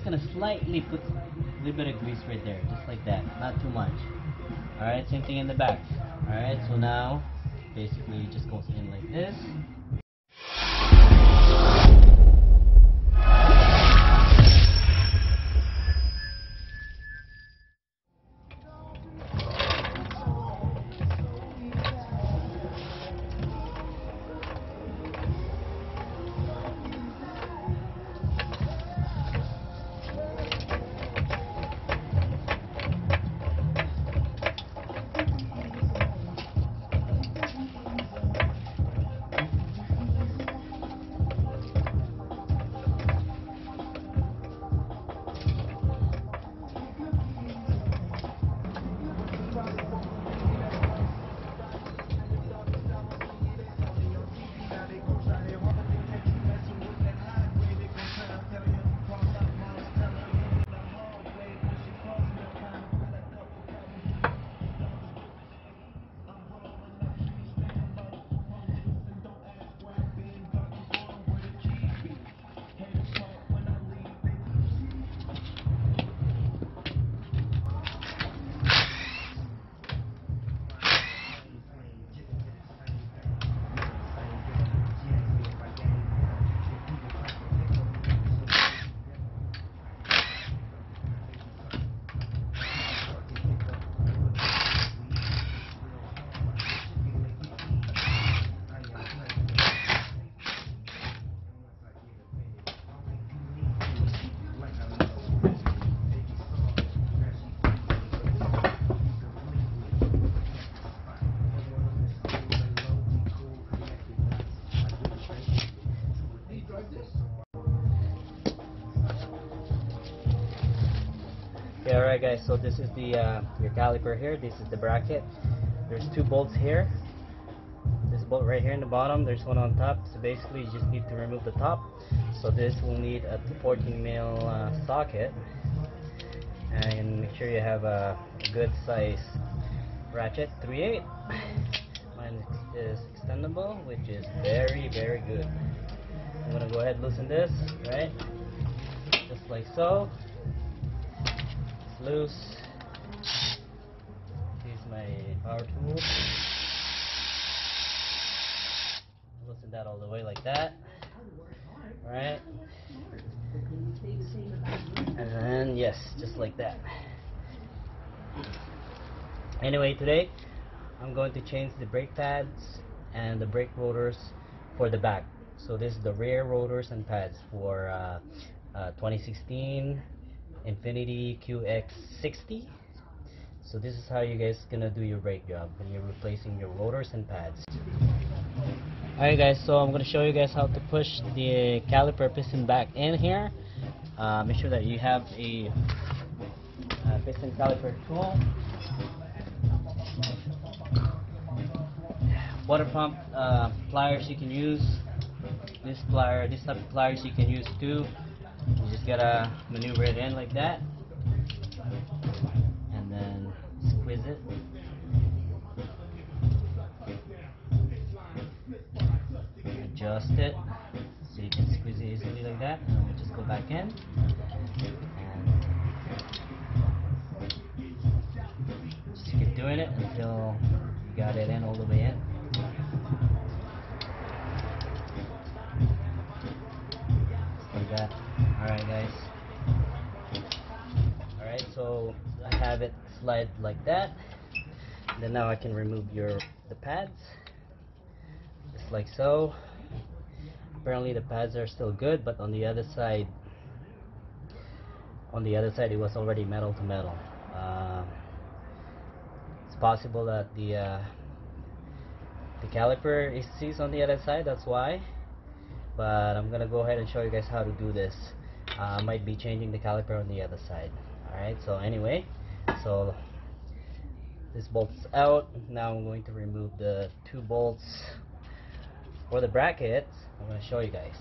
just gonna slightly put a little bit of grease right there, just like that, not too much. Alright, same thing in the back. Alright, so now basically it just goes in like this. Okay, alright guys, so this is the your caliper here. This is the bracket. There's two bolts here. This bolt right here in the bottom, there's one on top. So basically you just need to remove the top. So this will need a 14 mil socket, and make sure you have a good size ratchet, 3/8. Mine is extendable, which is very good. I'm gonna go ahead and loosen this, right? Just like so. Loose. Here's my power tool. Loosen that all the way like that. Alright. And then, yes, just like that. Anyway, today I'm going to change the brake pads and the brake rotors for the back. So this is the rear rotors and pads for 2016 Infiniti QX60. So this is how you guys gonna do your brake job when you're replacing your rotors and pads. Alright guys, so I'm gonna show you guys how to push the caliper piston back in here. Make sure that you have a piston caliper tool. Water pump pliers you can use. This type of pliers you can use too. You just gotta maneuver it in like that, and then squeeze it. Adjust it so you can squeeze it easily like that, and then we'll just go back in, and just keep doing it until you got it in all the way in. Like that. Alright guys. Alright, so I have it slide like that. Then now I can remove the pads. Just like so. Apparently the pads are still good, but on the other side it was already metal to metal. It's possible that the caliper is seized on the other side, that's why. But I'm gonna go ahead and show you guys how to do this. I might be changing the caliper on the other side. Alright, so anyway, so this bolt's out. Now I'm going to remove the two bolts for the brackets. I'm gonna show you guys.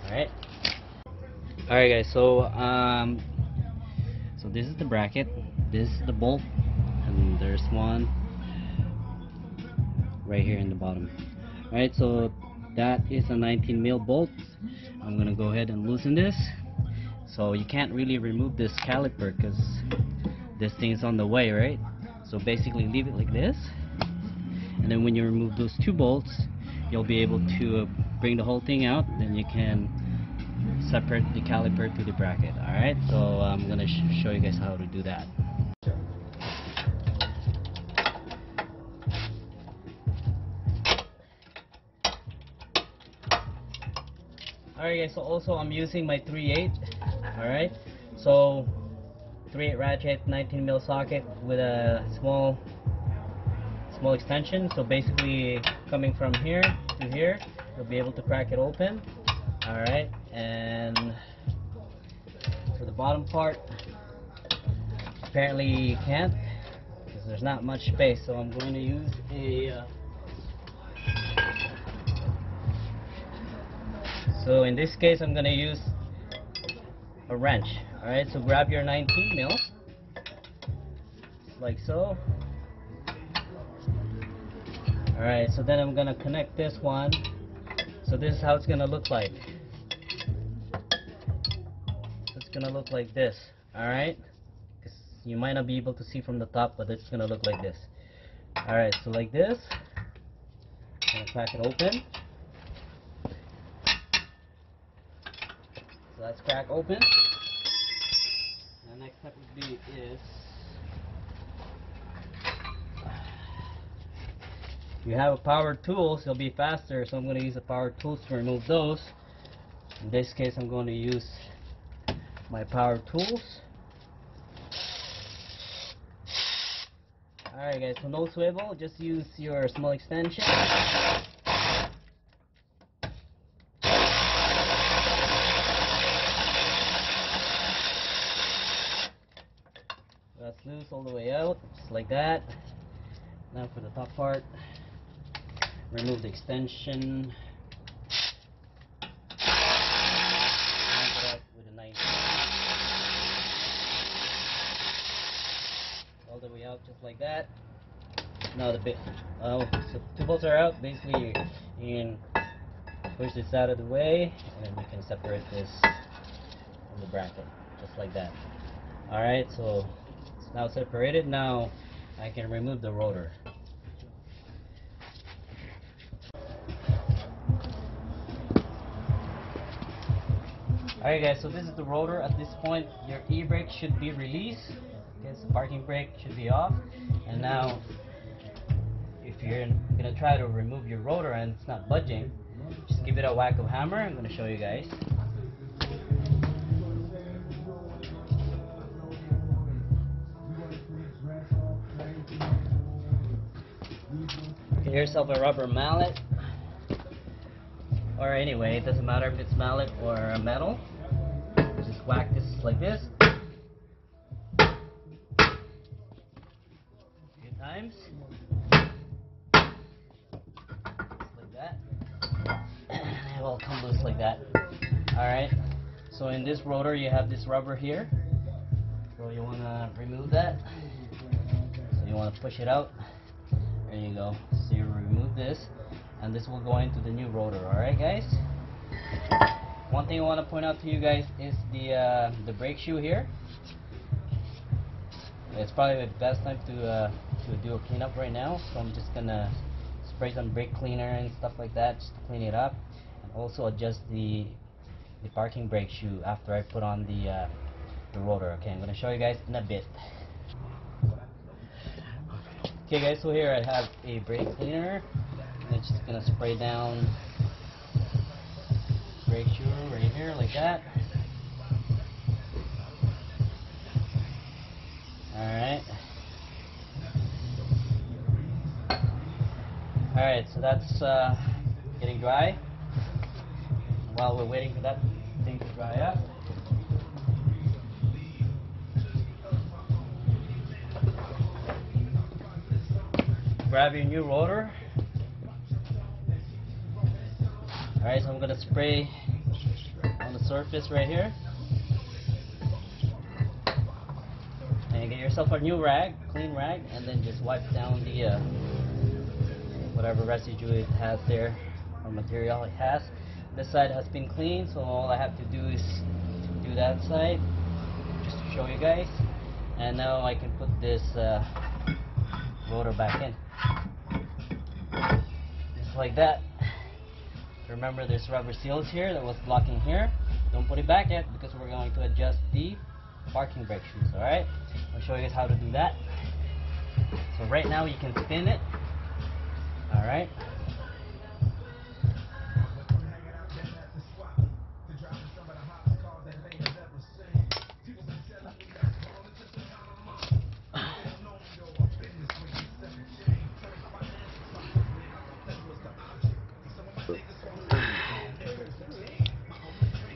Alright. Alright guys, so this is the bracket, this is the bolt, and there's one right here in the bottom. Alright, so that is a 19 mil bolt. I'm gonna go ahead and loosen this. So you can't really remove this caliper because this thing's on the way, right? So basically leave it like this, and then when you remove those two bolts, you'll be able to bring the whole thing out. Then you can separate the caliper to the bracket. Alright, so I'm gonna show you guys how to do that. Alright guys, so also I'm using my 3/8. Alright, so 3/8 ratchet, 19mm socket with a small extension. So basically coming from here to here, you'll be able to crack it open. Alright, and for the bottom part, apparently you can't because there's not much space. So I'm going to use a so in this case I'm going to use a wrench. Alright, so grab your 19mm like so. Alright, so then I'm going to connect this one. So this is how it's going to look like. It's going to look like this. Alright, you might not be able to see from the top, but it's going to look like this. Alright, so like this. I'm going to crack it open. So that's crack open. The next step would be is if you have a power tool, so it'll be faster. So I'm going to use the power tools to remove those. In this case, I'm going to use my power tools. Alright guys, so no swivel, just use your small extension. That's loose all the way out, just like that. Now for the top part, remove the extension. With a knife. All the way out, just like that. Now the so two bolts are out. Basically, you can push this out of the way, and then you can separate this from the bracket, just like that. All right, so it's now separated. Now I can remove the rotor. Alright guys, so this is the rotor. At this point, your e-brake should be released. Okay, so parking brake should be off. And now, if you're going to try to remove your rotor and it's not budging, just give it a whack of hammer. I'm going to show you guys. Get yourself a rubber mallet, or anyway, it doesn't matter if it's mallet or a metal. Just whack this like this a few times, just like that, and it will come loose like that. Alright, so in this rotor you have this rubber here, so you want to remove that. So you want to push it out. There you go. So you remove this, and this will go into the new rotor. Alright guys, one thing I want to point out to you guys is the brake shoe here. It's probably the best time to do a cleanup right now, so I'm just gonna spray some brake cleaner and stuff like that just to clean it up, and also adjust the parking brake shoe after I put on the rotor. Okay, I'm gonna show you guys in a bit. Okay guys, so here I have a brake cleaner, and it's just gonna spray down brake shoe right here like that. Alright. Alright, so that's getting dry. While we're waiting for that thing to dry up, grab your new rotor. Alright, so I'm going to spray on the surface right here. And get yourself a new rag, clean rag, and then just wipe down the whatever residue it has there, or material it has. This side has been cleaned, so all I have to do is do that side just to show you guys. And now I can put this rotor back in, just like that. Remember, there's rubber seals here that was blocking here. Don't put it back yet because we're going to adjust the parking brake shoes. Alright, I'll show you guys how to do that. So right now you can spin it. Alright,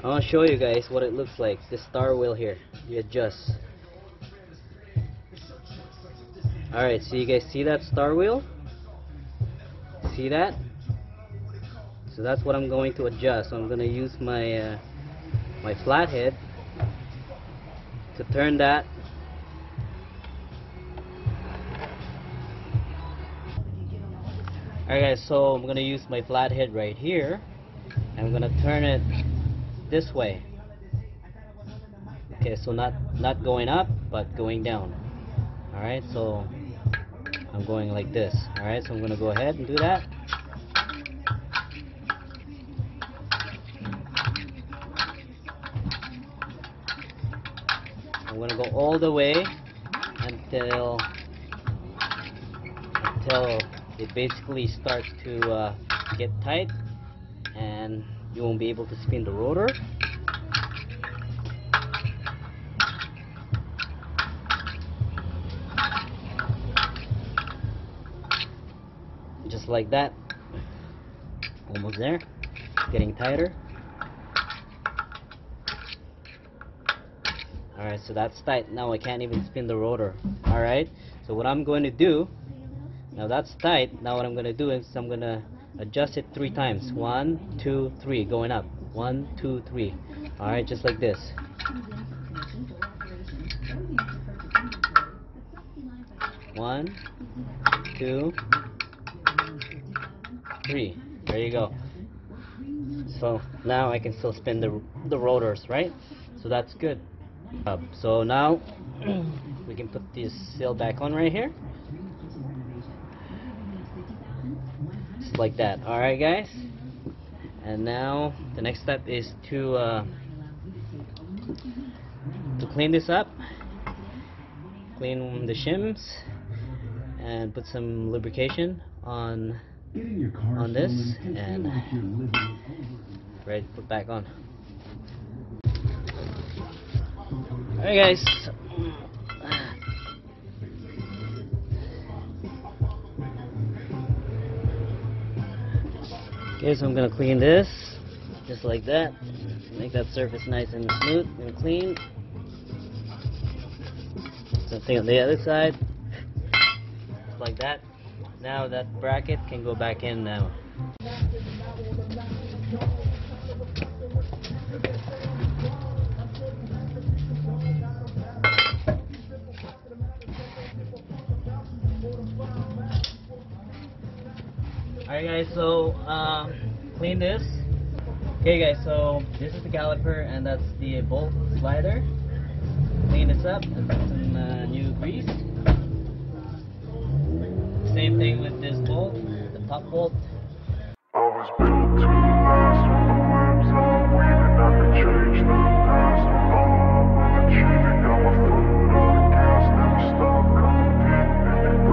I want to show you guys what it looks like. This star wheel here, you adjust. Alright, so you guys see that star wheel? See that? So that's what I'm going to adjust. So I'm going to use my my flathead to turn that. Alright guys, so I'm going to use my flathead right here. I'm going to turn it this way. Okay, so not going up, but going down. Alright, so I'm going like this. Alright, so I'm going to go ahead and do that. I'm going to go all the way until it basically starts to get tight, and you won't be able to spin the rotor. Just like that. Almost there. Getting tighter. Alright, so that's tight. Now I can't even spin the rotor. Alright, so what I'm going to do, now that's tight. Now what I'm going to do is I'm going to adjust it 3 times. 1, 2, 3, going up. 1, 2, 3. Alright, just like this. 1, 2, 3. There you go. So now I can still spin the rotors, right? So that's good. So now we can put this seal back on right here. Just like that. Alright guys, and now the next step is to clean this up, clean the shims, and put some lubrication on this, and ready to put back on. Alright guys, okay, so I'm gonna clean this just like that, make that surface nice and smooth and clean. Something on the other side, just like that. Now that bracket can go back in now. Alright guys, so clean this. Okay guys, so this is the caliper and that's the bolt slider. Clean this up and put some new grease. Same thing with this bolt, the top bolt. I was built to last when the webs are weaving. I could change the past with all I'm achieving. Got my foot on the gas, never stop competing. If you break like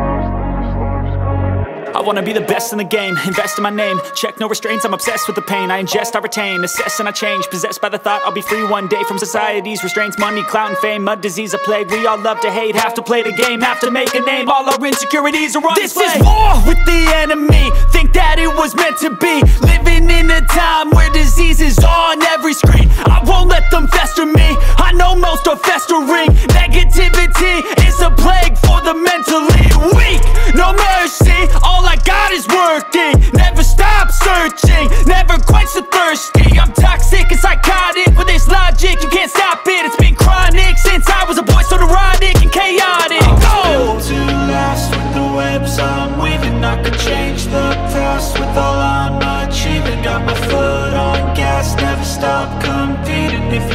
glass, then this life's coming. I wanna be the best in the game, invest in my name. Check no restraints, I'm obsessed with the pain. I ingest, I retain, assess and I change. Possessed by the thought I'll be free one day from society's restraints. Money, clout and fame, mud, disease, a plague. We all love to hate, have to play the game, have to make a name. All our insecurities are on display. This is war with the enemy, think that it was meant to be. Living in a time where disease is on every screen. I won't let them fester me, I know most are festering. Negativity is a plague for the mentally weak. No mercy, all I got is working. Never stop searching, never quench the thirsty. I'm toxic and psychotic with this logic, you can't stop it. It's been chronic since I was a boy, so neurotic and chaotic. Go! To last with the webs I'm weaving. I could change the past with all I'm achieving. Got my foot on gas, never stop competing. If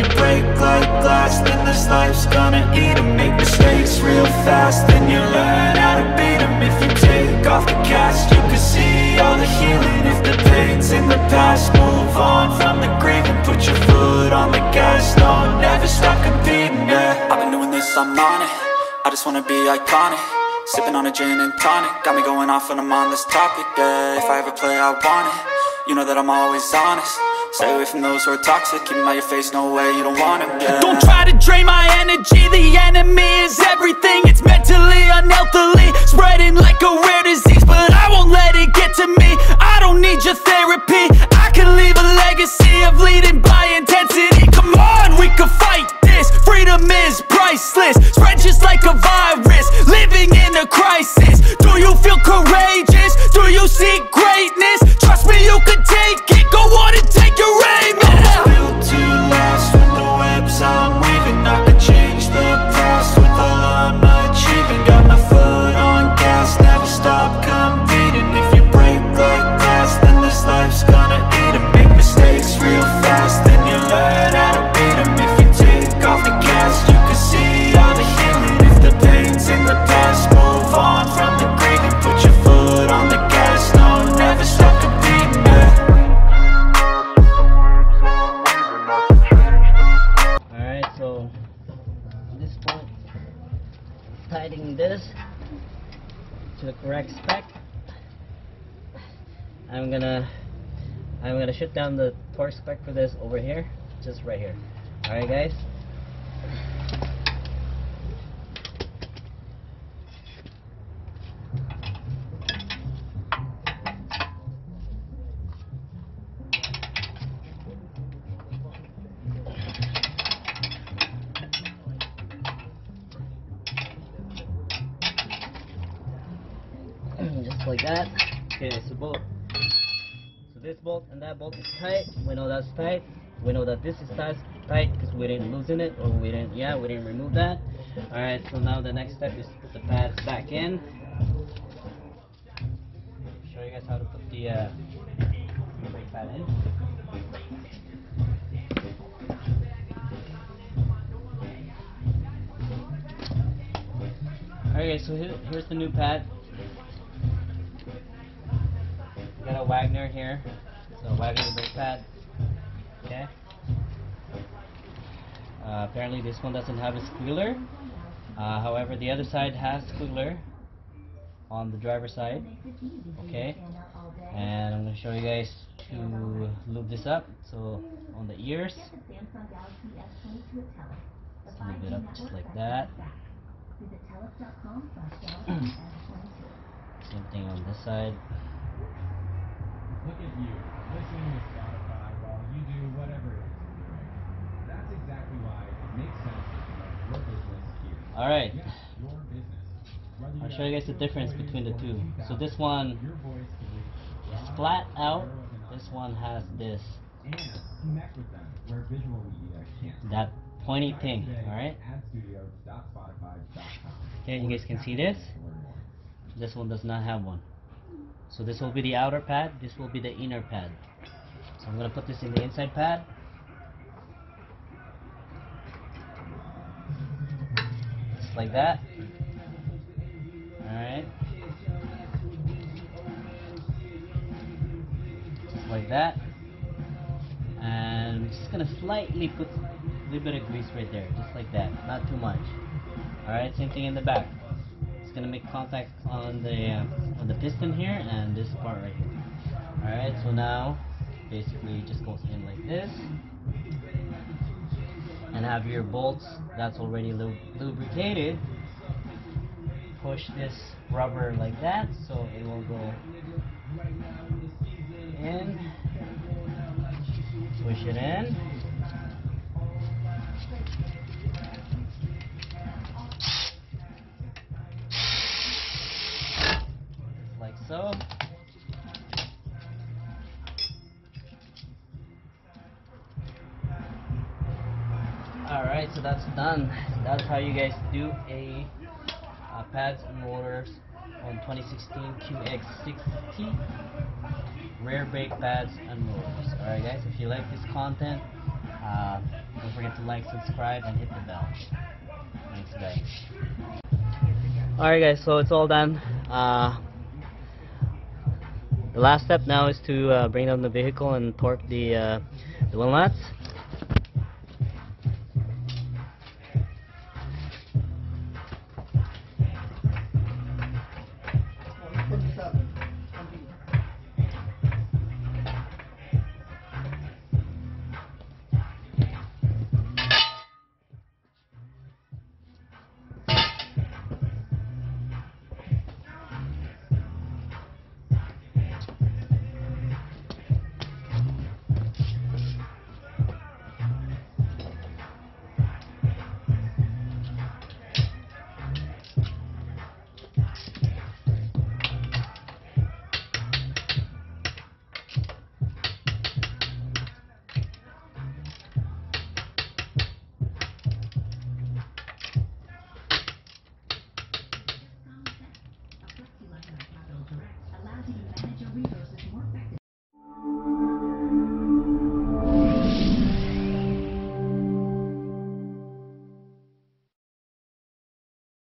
fast, then this life's gonna eat 'em. Make mistakes real fast, then you learn how to beat 'em. If you take off the cast, you can see all the healing. If the pain's in the past, move on from the grave and put your foot on the gas. No, never stop competing, yeah. I've been doing this, I'm on it. I just wanna be iconic. Sipping on a gin and tonic, got me going off when I'm on this topic, yeah. If I ever play, I want it. You know that I'm always honest. Stay away from those who are toxic. Keep them out your face, no way, you don't want them, yeah. Don't try to drain my energy. The enemy is everything. It's mentally, unhealthily, spreading like a rare disease. But I won't let it get to me. I don't need your therapy. I can leave a legacy of leading by intensity. Come on, we can fight this. Freedom is priceless. Spread just like a virus. Living in a crisis. Do you feel courageous? Do you seek greatness? Trust me, you can take it. Go on and take your aim, yeah. Built to last with the webs I'm weaving. I could change the past with all I'm achieving. Got my foot on gas, never stop competing. If you break like glass, then this life's gonna eat 'em. Make mistakes real fast, then you learn how to beat 'em. If you take off the cast, you can see all the healing. If the pain's in the past, move on from the grave and put your foot on the gas. No, never stop competing, yeah. Alright, so at this point, tightening this to the correct spec. I'm gonna shoot down the torque spec for this over here, just right here. Alright guys. Just like that. Okay, so this bolt and that bolt is tight. We know that's tight. We know that this is tight because we didn't loosen it, or we didn't remove that. Alright, so now the next step is to put the pads back in. Show you guys how to put the brake pad in. Alright guys, so here's the new pad. Got a Wagner here, so Wagner brake pad. Okay. Apparently this one doesn't have a squealer. However, the other side has squealer on the driver's side. Okay. And I'm gonna show you guys to lube this up. So on the ears, just lube it up just like that. Same thing on this side. Look at you, listening to Spotify while you do whatever it is you're doing. That's exactly why it makes sense to promote your business here. Alright, Yes, your business. I'll show you guys the difference between the two. So this one Your voice can be is flat out, this one has this, and connect with them where visual media can't. that pointy thing, alright? Adstudio.spotify.com. Okay, you guys can see this. This one does not have one. So this will be the outer pad, this will be the inner pad. So I'm going to put this in the inside pad. Just like that. Alright. Just like that. And I'm just going to slightly put a little bit of grease right there, just like that, not too much. Alright, same thing in the back. Gonna make contact on the piston here and this part right here. Alright, so now basically it just goes in like this, and have your bolts that's already lubricated. Push this rubber like that so it will go in, push it in. So, alright, so that's done. That's how you guys do a pads and motors on 2016 QX60 rear brake pads and motors. Alright guys, if you like this content, Don't forget to like, subscribe, and hit the bell. Thanks, guys. Alright guys, so it's all done. The last step now is to bring down the vehicle and torque the wheel nuts.